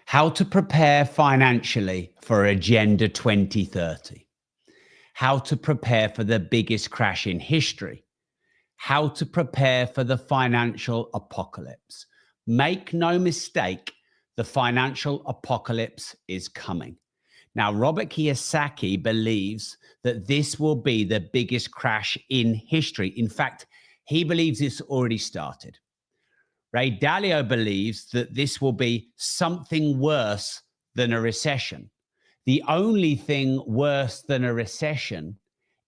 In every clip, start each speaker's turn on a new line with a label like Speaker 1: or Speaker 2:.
Speaker 1: How to prepare financially for Agenda 2030. How to prepare for the biggest crash in history. How to prepare for the financial apocalypse. Make no mistake, the financial apocalypse is coming. Now, Robert Kiyosaki believes that this will be the biggest crash in history. In fact, he believes it's already started. Ray Dalio believes that this will be something worse than a recession. The only thing worse than a recession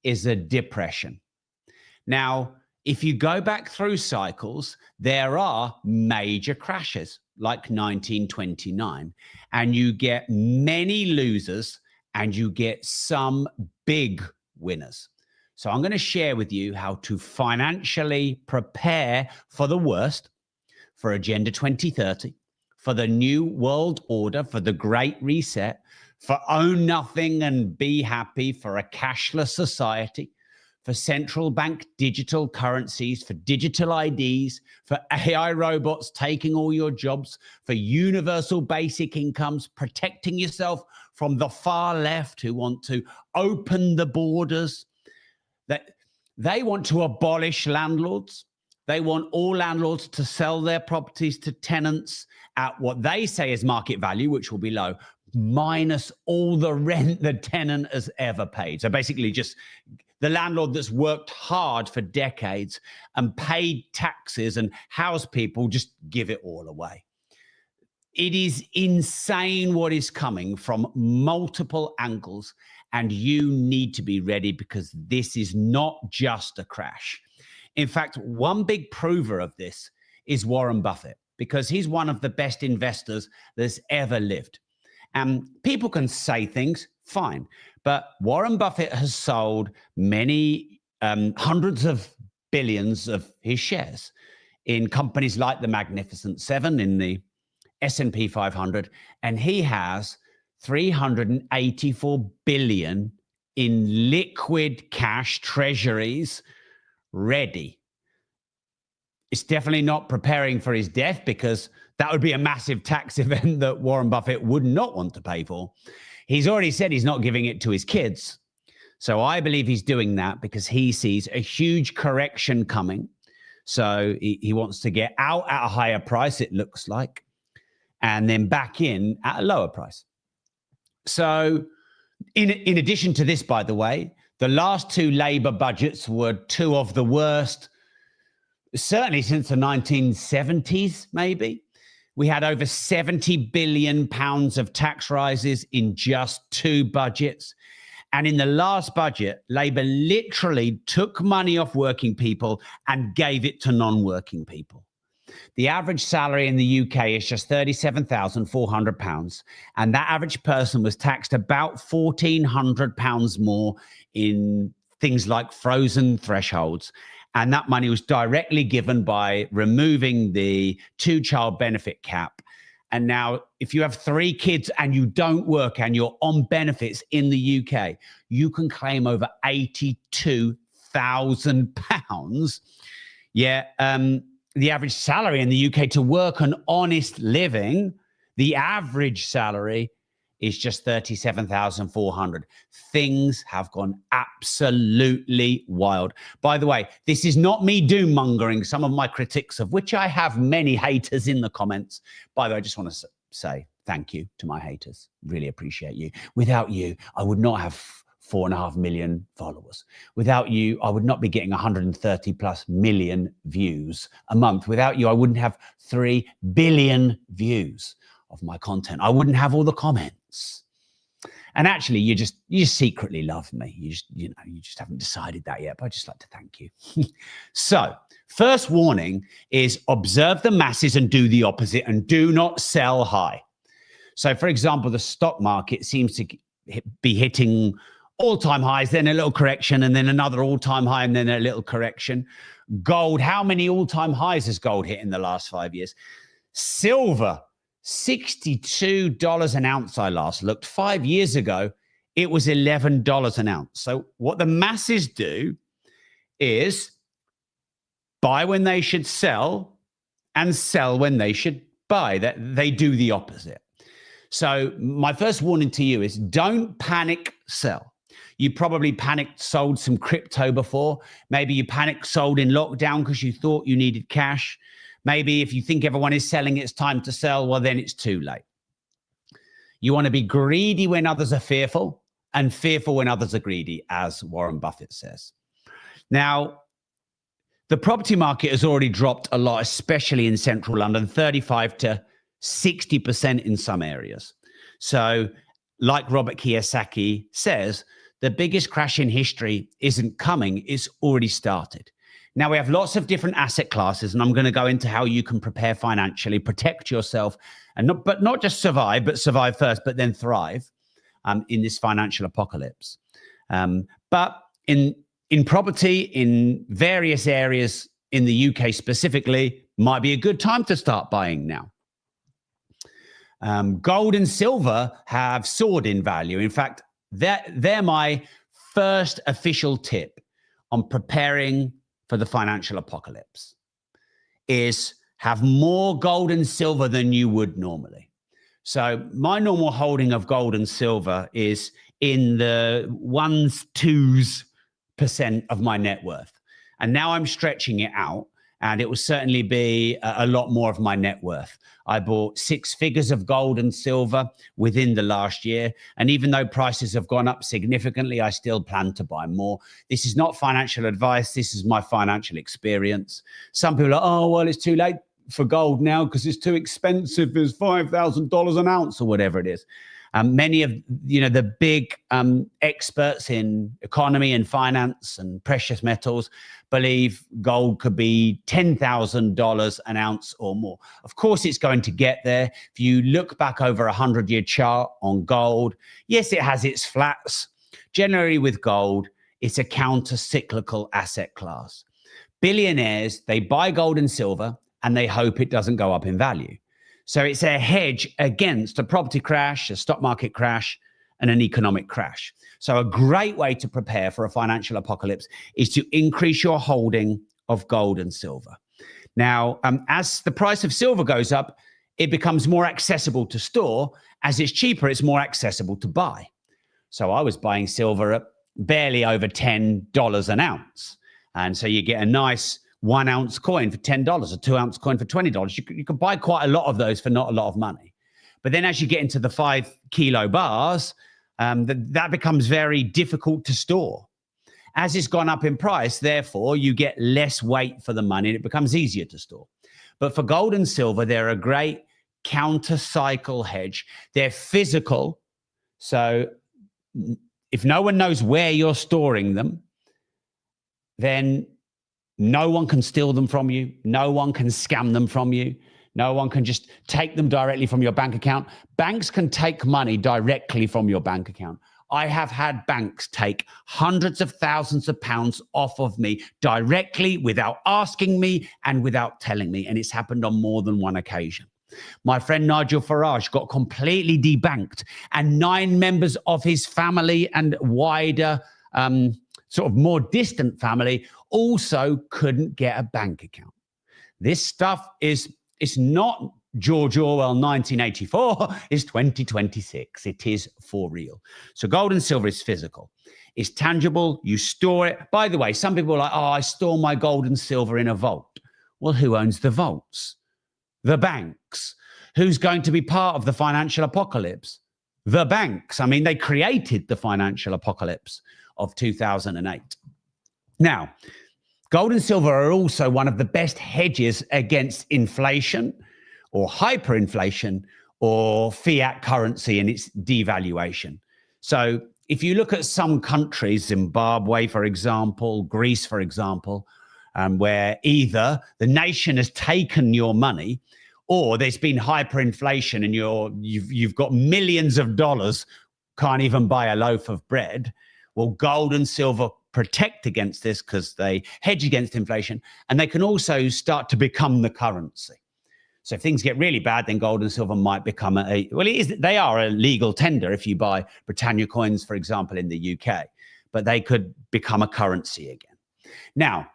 Speaker 1: is a depression. Now, if you go back through cycles, there are major crashes like 1929, and you get many losers and you get some big winners. So I'm going to share with you how to financially prepare for the worst, for Agenda 2030, for the New World Order, for the Great Reset, for Own Nothing and Be Happy, for a cashless society, for central bank digital currencies, for digital IDs, for AI robots taking all your jobs, for universal basic incomes, protecting yourself from the far left who want to open the borders. That they want to abolish landlords. They want all landlords to sell their properties to tenants at what they say is market value, which will be low, minus all the rent the tenant has ever paid. So basically just the landlord that's worked hard for decades and paid taxes and housed people, just give it all away. It is insane what is coming from multiple angles, and you need to be ready because this is not just a crash. In fact, one big prover of this is Warren Buffett, because he's one of the best investors that's ever lived. And people can say things, fine, but Warren Buffett has sold many hundreds of billions of his shares in companies like the Magnificent Seven, in the S&P 500, and he has 384 billion in liquid cash treasuries ready. It's definitely not preparing for his death, because that would be a massive tax event that Warren Buffett would not want to pay for. He's already said he's not giving it to his kids. So I believe he's doing that because he sees a huge correction coming. So he wants to get out at a higher price, it looks like, and then back in at a lower price. So in addition to this, by the way, the last two Labour budgets were two of the worst, certainly since the 1970s, maybe. We had over 70 billion pounds of tax rises in just two budgets. And in the last budget, Labour literally took money off working people and gave it to non-working people. The average salary in the UK is just £37,400. And that average person was taxed about £1,400 more in things like frozen thresholds. And that money was directly given by removing the two-child benefit cap. And now, if you have 3 kids and you don't work and you're on benefits in the UK, you can claim over £82,000. Yeah, the average salary in the UK to work an honest living, the average salary is just 37,400. Things have gone absolutely wild. By the way, this is not me doom mongering some of my critics, of which I have many haters in the comments. By the way, I just want to say thank you to my haters. Really appreciate you. Without you, I would not have 4.5 million followers. Without you, I would not be getting 130 plus million views a month. Without you, I wouldn't have 3 billion views of my content. I wouldn't have all the comments. And actually, you just secretly love me. You just haven't decided that yet, but I'd just like to thank you. So, first warning is observe the masses and do the opposite, and do not sell high. So, for example, the stock market seems to be hitting all-time highs, then a little correction, and then another all-time high, and then a little correction. Gold, how many all-time highs has gold hit in the last 5 years? Silver, $62 an ounce I last looked. 5 years ago, it was $11 an ounce. So what the masses do is buy when they should sell and sell when they should buy. That they do the opposite. So my first warning to you is don't panic sell. You probably panicked, sold some crypto before. Maybe you panicked, sold in lockdown because you thought you needed cash. Maybe if you think everyone is selling, it's time to sell. Well, then it's too late. You want to be greedy when others are fearful and fearful when others are greedy, as Warren Buffett says. Now, the property market has already dropped a lot, especially in central London, 35 to 60% in some areas. So, like Robert Kiyosaki says, the biggest crash in history isn't coming, it's already started. Now, we have lots of different asset classes, and I'm going to go into how you can prepare financially, protect yourself, and not just survive, but survive first, but then thrive in this financial apocalypse. But in property, in various areas in the UK specifically, might be a good time to start buying now. Gold and silver have soared in value. In fact, they're my first official tip on preparing for the financial apocalypse, is have more gold and silver than you would normally. So my normal holding of gold and silver is in the 1-2% of my net worth. And now I'm stretching it out, and it will certainly be a lot more of my net worth. I bought 6 figures of gold and silver within the last year. And even though prices have gone up significantly, I still plan to buy more. This is not financial advice. This is my financial experience. Some people are, oh, well, it's too late for gold now because it's too expensive. It's $5,000 an ounce or whatever it is. Many of the big experts in economy and finance and precious metals believe gold could be $10,000 an ounce or more. Of course, it's going to get there. If you look back over a 100-year chart on gold, yes, it has its flats. Generally with gold, it's a counter-cyclical asset class. Billionaires, they buy gold and silver and they hope it doesn't go up in value. So it's a hedge against a property crash, a stock market crash, and an economic crash. So a great way to prepare for a financial apocalypse is to increase your holding of gold and silver. Now, as the price of silver goes up, it becomes more accessible to store. As it's cheaper, it's more accessible to buy. So I was buying silver at barely over $10 an ounce. And so you get a nice 1 ounce coin for $10, a 2 ounce coin for $20. You could buy quite a lot of those for not a lot of money. But then as you get into the 5 kilo bars, that becomes very difficult to store. As it's gone up in price, therefore, you get less weight for the money and it becomes easier to store. But for gold and silver, they're a great counter-cycle hedge. They're physical. So if no one knows where you're storing them, then no one can steal them from you. No one can scam them from you. No one can just take them directly from your bank account. Banks can take money directly from your bank account. I have had banks take hundreds of thousands of pounds off of me directly without asking me and without telling me. And it's happened on more than one occasion. My friend Nigel Farage got completely debanked, and 9 members of his family and wider sort of more distant family also couldn't get a bank account. This stuff it's not George Orwell 1984, it's 2026. It is for real. So gold and silver is physical. It's tangible. You store it. By the way, some people are like, oh, I store my gold and silver in a vault. Well, who owns the vaults? The banks. Who's going to be part of the financial apocalypse? The banks. I mean, they created the financial apocalypse of 2008. Now, gold and silver are also one of the best hedges against inflation or hyperinflation or fiat currency and its devaluation. So if you look at some countries, Zimbabwe, for example, Greece, for example, where either the nation has taken your money or there's been hyperinflation and you've got millions of dollars, can't even buy a loaf of bread. Well, gold and silver protect against this because they hedge against inflation, and they can also start to become the currency. So if things get really bad, then gold and silver might become they are a legal tender if you buy Britannia coins, for example, in the UK, but they could become a currency again. Now,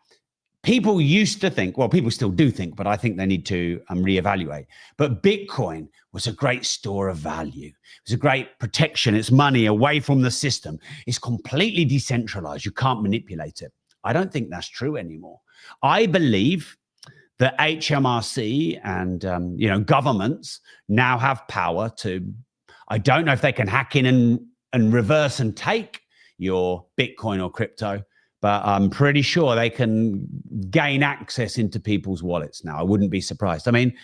Speaker 1: people used to think, well, people still do think, but I think they need to reevaluate. But Bitcoin was a great store of value. It was a great protection. It's money away from the system. It's completely decentralized. You can't manipulate it. I don't think that's true anymore. I believe that HMRC and governments now have power to, I don't know if they can hack in and reverse and take your Bitcoin or crypto, but I'm pretty sure they can gain access into people's wallets now. I wouldn't be surprised. I mean,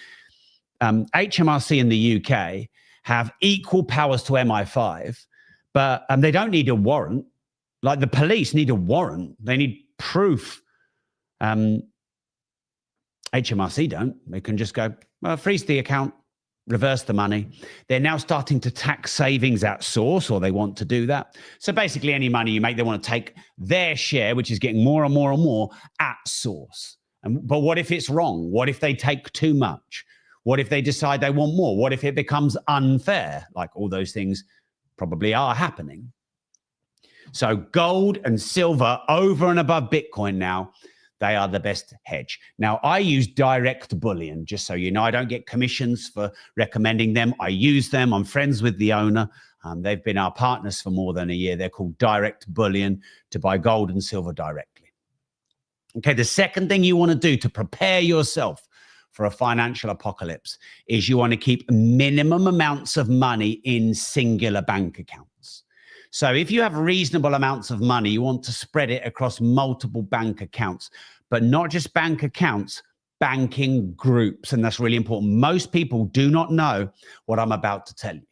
Speaker 1: HMRC in the UK have equal powers to MI5, but they don't need a warrant. Like the police need a warrant. They need proof. HMRC don't. They can just go, well, freeze the account, reverse the money. They're now starting to tax savings at source, or they want to do that. So basically any money you make, they want to take their share, which is getting more and more and more at source. But what if it's wrong? What if they take too much? What if they decide they want more? What if it becomes unfair? Like all those things probably are happening. So gold and silver over and above Bitcoin now, they are the best hedge. Now, I use Direct Bullion, just so you know. I don't get commissions for recommending them. I use them. I'm friends with the owner. They've been our partners for more than a year. They're called Direct Bullion to buy gold and silver directly. Okay, the second thing you want to do to prepare yourself for a financial apocalypse is you want to keep minimum amounts of money in singular bank accounts. So if you have reasonable amounts of money, you want to spread it across multiple bank accounts, but not just bank accounts, banking groups. And that's really important. Most people do not know what I'm about to tell you.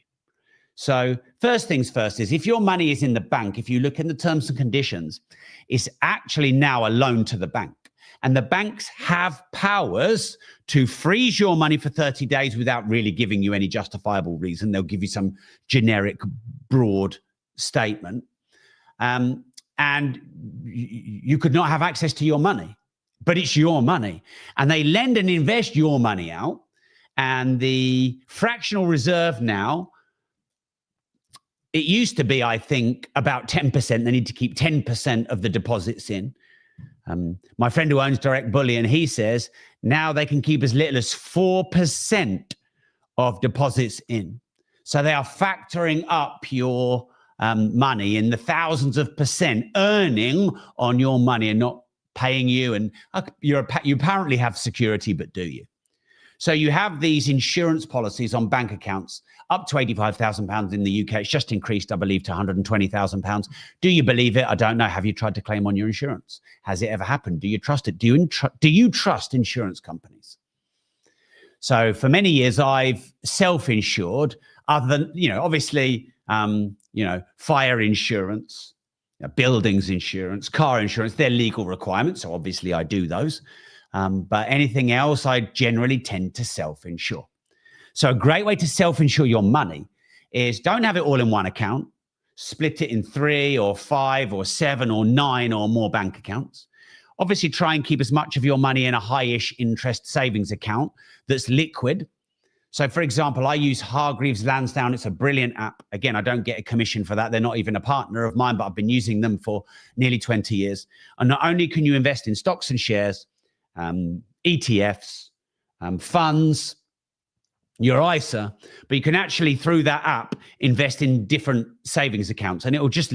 Speaker 1: So first things first is if your money is in the bank, if you look in the terms and conditions, it's actually now a loan to the bank. And the banks have powers to freeze your money for 30 days without really giving you any justifiable reason. They'll give you some generic, broad statement. And you could not have access to your money, but it's your money. And they lend and invest your money out. And the fractional reserve now, it used to be, I think, about 10%. They need to keep 10% of the deposits in. My friend who owns Direct Bullion, he says now they can keep as little as 4% of deposits in. So they are factoring up your money in the thousands of percent earning on your money and not paying you. And you apparently have security, but do you? So you have these insurance policies on bank accounts up to £85,000 in the UK. It's just increased, I believe, to £120,000. Do you believe it? I don't know. Have you tried to claim on your insurance? Has it ever happened? Do you trust it? Do you trust insurance companies? So for many years, I've self-insured other than, obviously, fire insurance, buildings insurance, car insurance, they're legal requirements. So obviously I do those. But anything else, I generally tend to self-insure. So a great way to self-insure your money is don't have it all in one account. Split it in 3 or 5 or 7 or 9 or more bank accounts. Obviously, try and keep as much of your money in a high-ish interest savings account that's liquid. So, for example, I use Hargreaves Lansdown. It's a brilliant app. Again, I don't get a commission for that. They're not even a partner of mine, but I've been using them for nearly 20 years. And not only can you invest in stocks and shares, ETFs, funds, your ISA, but you can actually, through that app, invest in different savings accounts. And it will just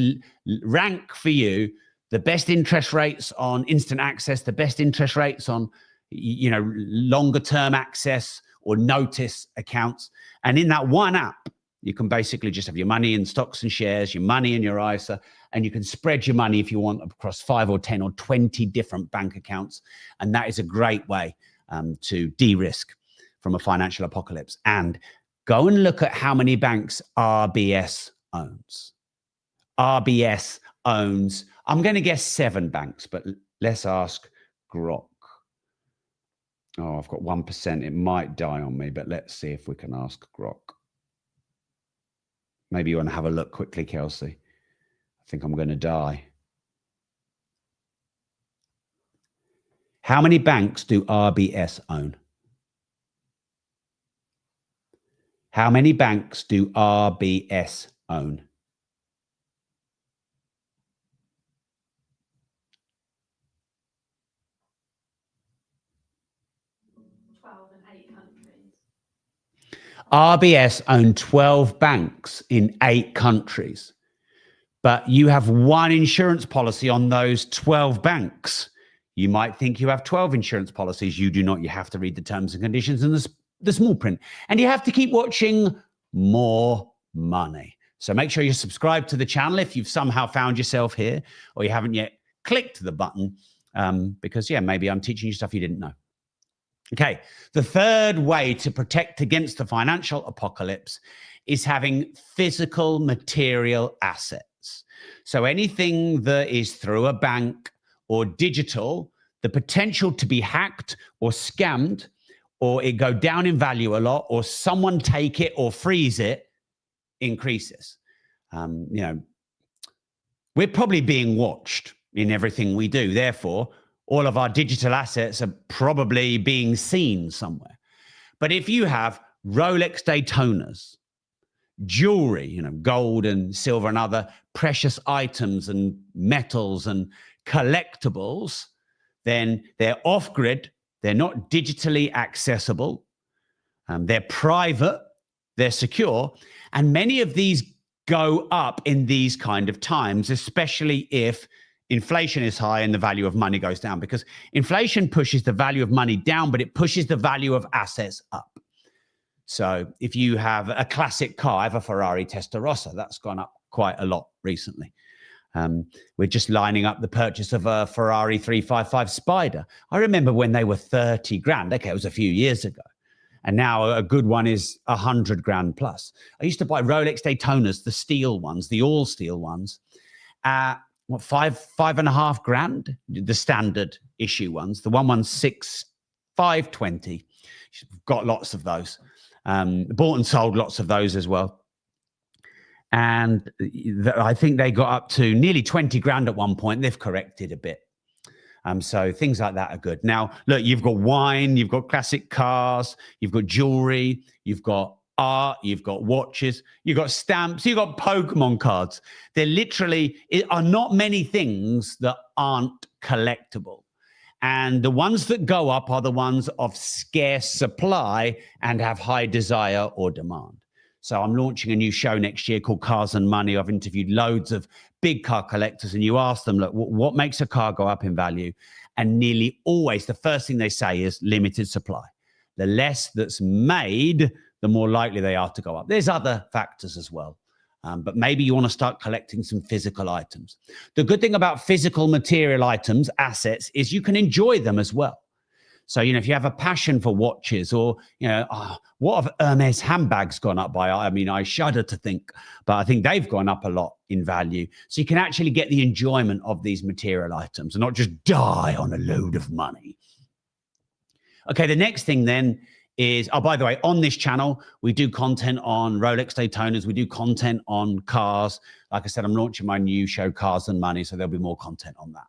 Speaker 1: rank for you the best interest rates on instant access, the best interest rates on, longer term access or notice accounts. And in that one app, you can basically just have your money in stocks and shares, your money in your ISA, and you can spread your money if you want across 5 or 10 or 20 different bank accounts. And that is a great way to de-risk from a financial apocalypse. And go and look at how many banks RBS owns. RBS owns, I'm going to guess 7 banks, but let's ask Grok. Oh, I've got 1%. It might die on me, but let's see if we can ask Grok. Maybe you want to have a look quickly, Kelsey. I think I'm going to die. How many banks do RBS own? How many banks do RBS own? RBS own 12 banks in 8 countries, but you have one insurance policy on those 12 banks. You might think you have 12 insurance policies. You do not. You have to read the terms and conditions and the small print. And you have to keep watching More Money. So make sure you subscribe to the channel if you've somehow found yourself here or you haven't yet clicked the button because, yeah, maybe I'm teaching you stuff you didn't know. Okay, the third way to protect against the financial apocalypse is having physical material assets. So anything that is through a bank or digital, the potential to be hacked or scammed or it go down in value a lot or someone take it or freeze it increases. We're probably being watched in everything we do. Therefore, all of our digital assets are probably being seen somewhere. But if you have Rolex Daytonas, jewelry, gold and silver and other precious items and metals and collectibles, then they're off-grid, they're not digitally accessible, they're private, they're secure, and many of these go up in these kind of times, especially if inflation is high and the value of money goes down, because inflation pushes the value of money down, but it pushes the value of assets up. So if you have a classic car, I have a Ferrari Testarossa, that's gone up quite a lot recently. We're just lining up the purchase of a Ferrari 355 Spider. I remember when they were 30 grand. Okay, it was a few years ago. And now a good one is 100 grand plus. I used to buy Rolex Daytonas, the steel ones, the all steel ones, at five and a half grand, the standard issue ones. The 116 520. Got lots of those. Bought and sold lots of those as well. And I think they got up to nearly 20 grand at one point. They've corrected a bit. So things like that are good. Now, look, you've got wine, you've got classic cars, you've got jewelry, you've got art, you've got watches, you've got stamps, you've got Pokemon cards. There literally are not many things that aren't collectible. And the ones that go up are the ones of scarce supply and have high desire or demand. So I'm launching a new show next year called Cars and Money. I've interviewed loads of big car collectors and you ask them, look, what makes a car go up in value? And nearly always the first thing they say is limited supply. The less that's made, the more likely they are to go up. There's other factors as well. But maybe you want to start collecting some physical items. The good thing about physical material items, assets, is you can enjoy them as well. So, if you have a passion for watches or, what have Hermes handbags gone up by? I mean, I shudder to think, but I think they've gone up a lot in value. So you can actually get the enjoyment of these material items and not just die on a load of money. Okay, the next thing then is, by the way, on this channel, we do content on Rolex Daytonas. We do content on cars. Like I said, I'm launching my new show, Cars and Money, so there'll be more content on that.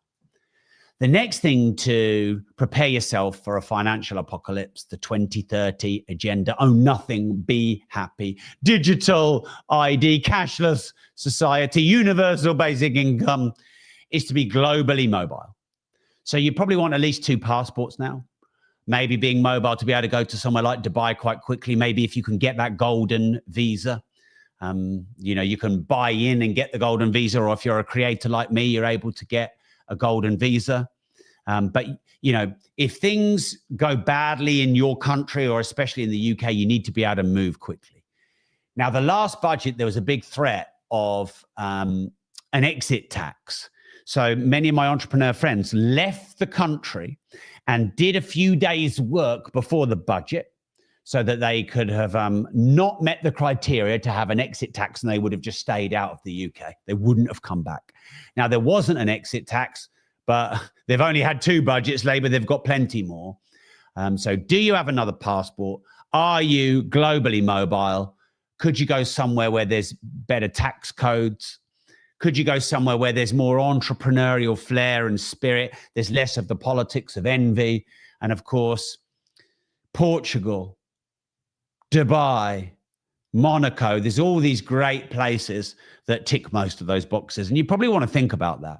Speaker 1: The next thing to prepare yourself for a financial apocalypse, the 2030 agenda, own nothing, be happy, digital ID, cashless society, universal basic income, is to be globally mobile. So you probably want at least 2 passports now. Maybe being mobile to be able to go to somewhere like Dubai quite quickly. Maybe if you can get that golden visa, you can buy in and get the golden visa, or if you're a creator like me, you're able to get a golden visa. But if things go badly in your country, or especially in the UK, you need to be able to move quickly. Now, the last budget, there was a big threat of an exit tax. So many of my entrepreneur friends left the country and did a few days' work before the budget so that they could have not met the criteria to have an exit tax, and they would have just stayed out of the UK. They wouldn't have come back. Now, there wasn't an exit tax, but they've only had 2 budgets, Labour, they've got plenty more. So do you have another passport? Are you globally mobile? Could you go somewhere where there's better tax codes? Could you go somewhere where there's more entrepreneurial flair and spirit? There's less of the politics of envy. And of course, Portugal, Dubai, Monaco, there's all these great places that tick most of those boxes. And you probably want to think about that.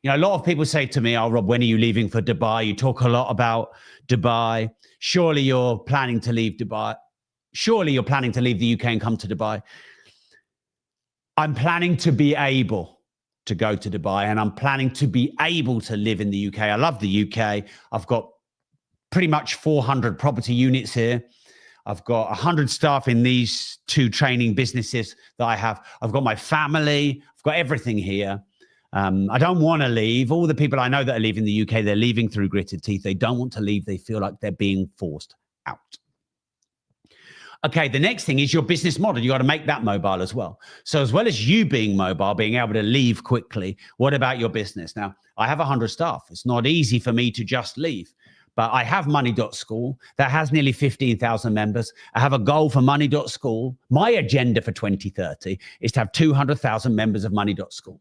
Speaker 1: A lot of people say to me, oh, Rob, when are you leaving for Dubai? You talk a lot about Dubai. Surely you're planning to leave Dubai. surely you're planning to leave the UK and come to Dubai. I'm planning to be able to go to Dubai, and I'm planning to be able to live in the UK. I love the UK. I've got pretty much 400 property units here. I've got 100 staff in these 2 training businesses that I have. I've got my family. I've got everything here. I don't want to leave. All the people I know that are leaving the UK, they're leaving through gritted teeth. They don't want to leave. They feel like they're being forced out. Okay, the next thing is your business model. You got to make that mobile as well. So as well as you being mobile, being able to leave quickly, what about your business? Now, I have 100 staff. It's not easy for me to just leave. But I have Money.School that has nearly 15,000 members. I have a goal for Money.School. My agenda for 2030 is to have 200,000 members of Money.School.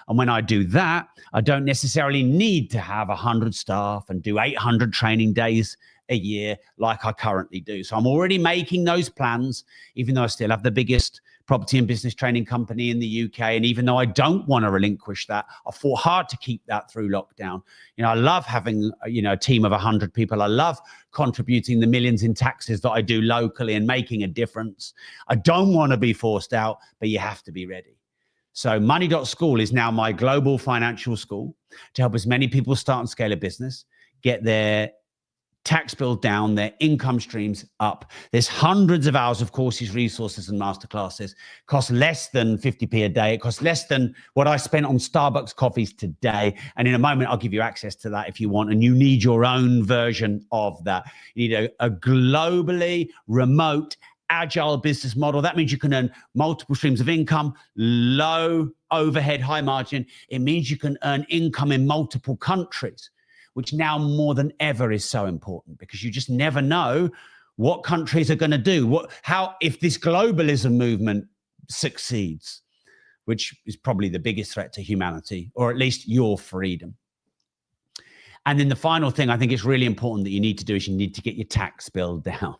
Speaker 1: And when I do that, I don't necessarily need to have 100 staff and do 800 training days a year like I currently do. So I'm already making those plans, even though I still have the biggest property and business training company in the UK. And even though I don't want to relinquish that, I fought hard to keep that through lockdown. You know, I love having, a team of 100 people. I love contributing the millions in taxes that I do locally and making a difference. I don't want to be forced out, but you have to be ready. So Money.School is now my global financial school to help as many people start and scale a business, get their tax bill down, their income streams up. There's hundreds of hours of courses, resources, and masterclasses. Costs less than 50p a day. It costs less than what I spent on Starbucks coffees today. And in a moment, I'll give you access to that if you want. And you need your own version of that. You need a globally remote, agile business model. That means you can earn multiple streams of income, low overhead, high margin. It means you can earn income in multiple countries, which now more than ever is so important because you just never know what countries are going to do. If this globalism movement succeeds, which is probably the biggest threat to humanity, or at least your freedom. And then the final thing I think is really important that you need to do is you need to get your tax bill down.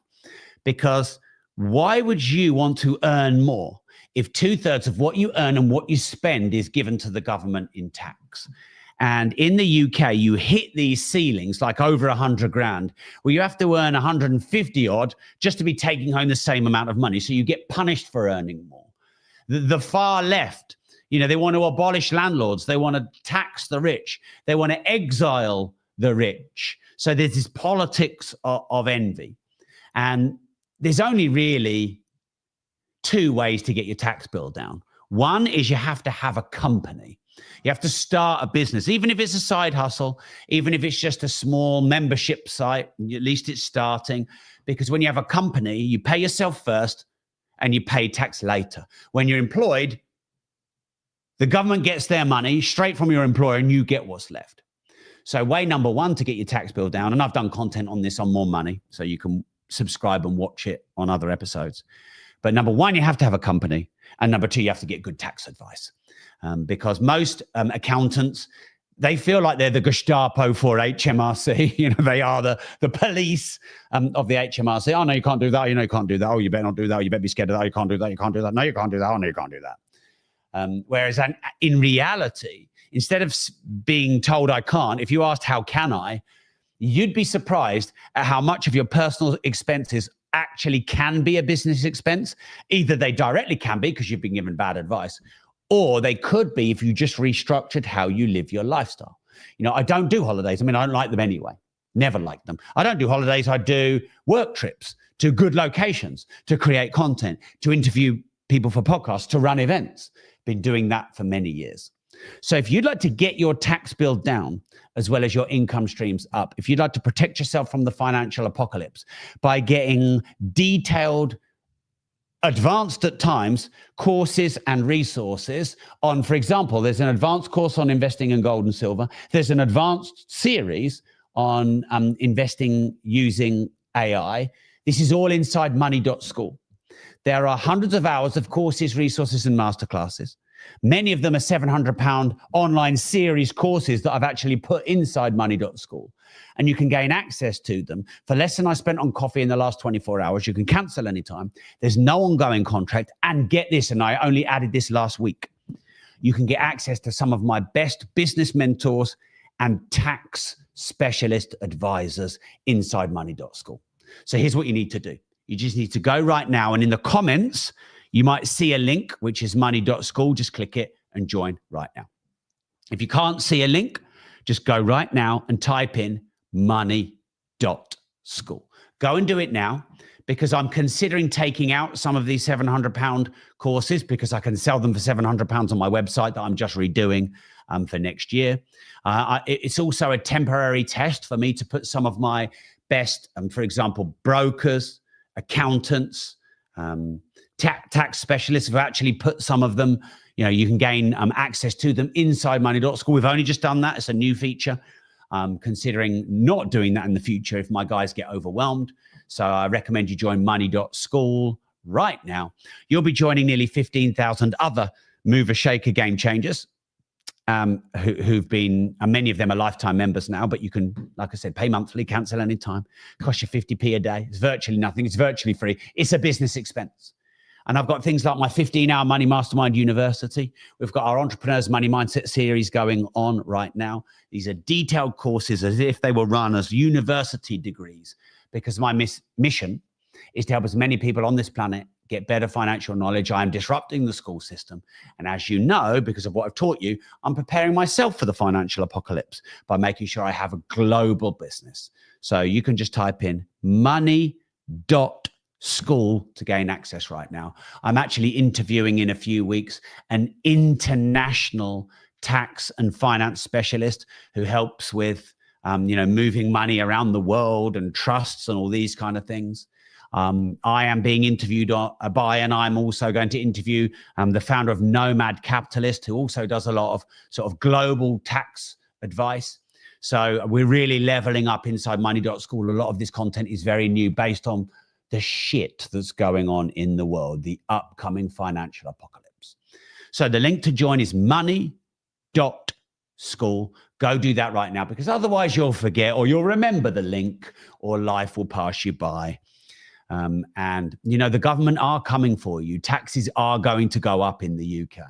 Speaker 1: Because why would you want to earn more if 2/3 of what you earn and what you spend is given to the government in tax? And in the UK, you hit these ceilings like over 100 grand, where you have to earn 150 odd just to be taking home the same amount of money. So you get punished for earning more. The far left, they want to abolish landlords. They want to tax the rich. They want to exile the rich. So there's this politics of envy. And there's only really 2 ways to get your tax bill down. One is you have to have a company. You have to start a business, even if it's a side hustle, even if it's just a small membership site, at least it's starting. Because when you have a company, you pay yourself first and you pay tax later. When you're employed, the government gets their money straight from your employer and you get what's left. So way number 1 to get your tax bill down, and I've done content on this on More Money, so you can subscribe and watch it on other episodes. But number 1, you have to have a company. And number 2, you have to get good tax advice. Because most accountants, they feel like they're the Gestapo for HMRC. They are the police of the HMRC. Oh, no, you can't do that. You can't do that. Oh, you better not do that. Oh, you better be scared of that. You can't do that. You can't do that. No, you can't do that. Oh, no, you can't do that. Whereas in reality, instead of being told I can't, if you asked how can I, you'd be surprised at how much of your personal expenses actually can be a business expense. Either they directly can be because you've been given bad advice, or they could be if you just restructured how you live your lifestyle. I don't do holidays. I don't like them anyway. Never liked them. I don't do holidays. I do work trips to good locations, to create content, to interview people for podcasts, to run events. Been doing that for many years. So if you'd like to get your tax bill down, as well as your income streams up, if you'd like to protect yourself from the financial apocalypse by getting detailed, advanced at times, courses and resources on, for example, there's an advanced course on investing in gold and silver. There's an advanced series on investing using AI. This is all inside Money.School. There are hundreds of hours of courses, resources, and masterclasses. Many of them are £700 online series courses that I've actually put inside Money.School. And you can gain access to them for less than I spent on coffee in the last 24 hours. You can cancel anytime. There's no ongoing contract. And get this, and I only added this last week, you can get access to some of my best business mentors and tax specialist advisors inside Money.School. So here's what you need to do. You just need to go right now. And in the comments, you might see a link, which is money.school. Just click it and join right now. If you can't see a link, just go right now and type in money.school. Go and do it now, because I'm considering taking out some of these £700 courses, because I can sell them for £700 on my website that I'm just redoing for next year. It's also a temporary test for me to put some of my best, for example, brokers, accountants, tax specialists have actually put some of them, you can gain access to them inside money.school. We've only just done that. It's a new feature. Considering not doing that in the future if my guys get overwhelmed. So I recommend you join money.school right now. You'll be joining nearly 15,000 other mover shaker game changers who've been, and many of them are lifetime members now, but you can, like I said, pay monthly, cancel anytime. Cost you 50p a day. It's virtually nothing. It's virtually free. It's a business expense. And I've got things like my 15-hour Money Mastermind University. We've got our Entrepreneurs Money Mindset series going on right now. These are detailed courses as if they were run as university degrees, because my mission is to help as many people on this planet get better financial knowledge. I am disrupting the school system. And as you know, because of what I've taught you, I'm preparing myself for the financial apocalypse by making sure I have a global business. So you can just type in money.school to gain access right now. I'm actually interviewing in a few weeks an international tax and finance specialist who helps with, moving money around the world and trusts and all these kind of things. I am being interviewed by, and I'm also going to interview the founder of Nomad Capitalist, who also does a lot of sort of global tax advice. So we're really leveling up inside money.school. A lot of this content is very new, based on the shit that's going on in the world, the upcoming financial apocalypse. So the link to join is money.school. Go do that right now, because otherwise you'll forget, or you'll remember the link, or life will pass you by. And, the government are coming for you. Taxes are going to go up in the UK.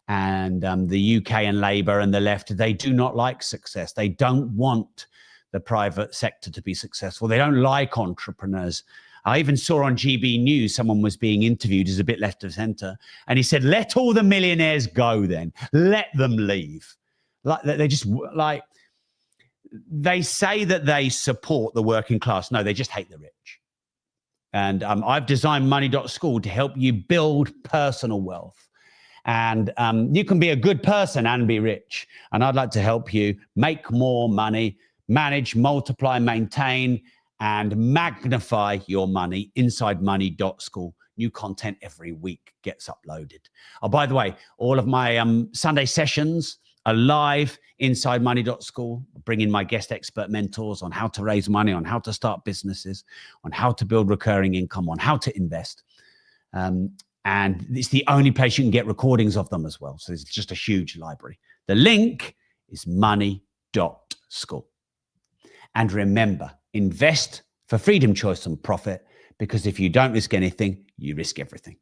Speaker 1: And the UK and Labour and the left, they do not like success. They don't want the private sector to be successful. They don't like entrepreneurs. I even saw on GB News, someone was being interviewed as a bit left of center, and he said, let all the millionaires go then. Let them leave. They say that they support the working class. No, they just hate the rich. And I've designed money.school to help you build personal wealth. And you can be a good person and be rich. And I'd like to help you make more money, manage, multiply, maintain, and magnify your money inside money.school. New content every week gets uploaded. Oh, by the way, all of my Sunday sessions are live inside money.school. Bring in my guest expert mentors on how to raise money, on how to start businesses, on how to build recurring income, on how to invest. And it's the only place you can get recordings of them as well. So it's just a huge library. The link is money.school. And remember, invest for freedom, choice, and profit, because if you don't risk anything, you risk everything.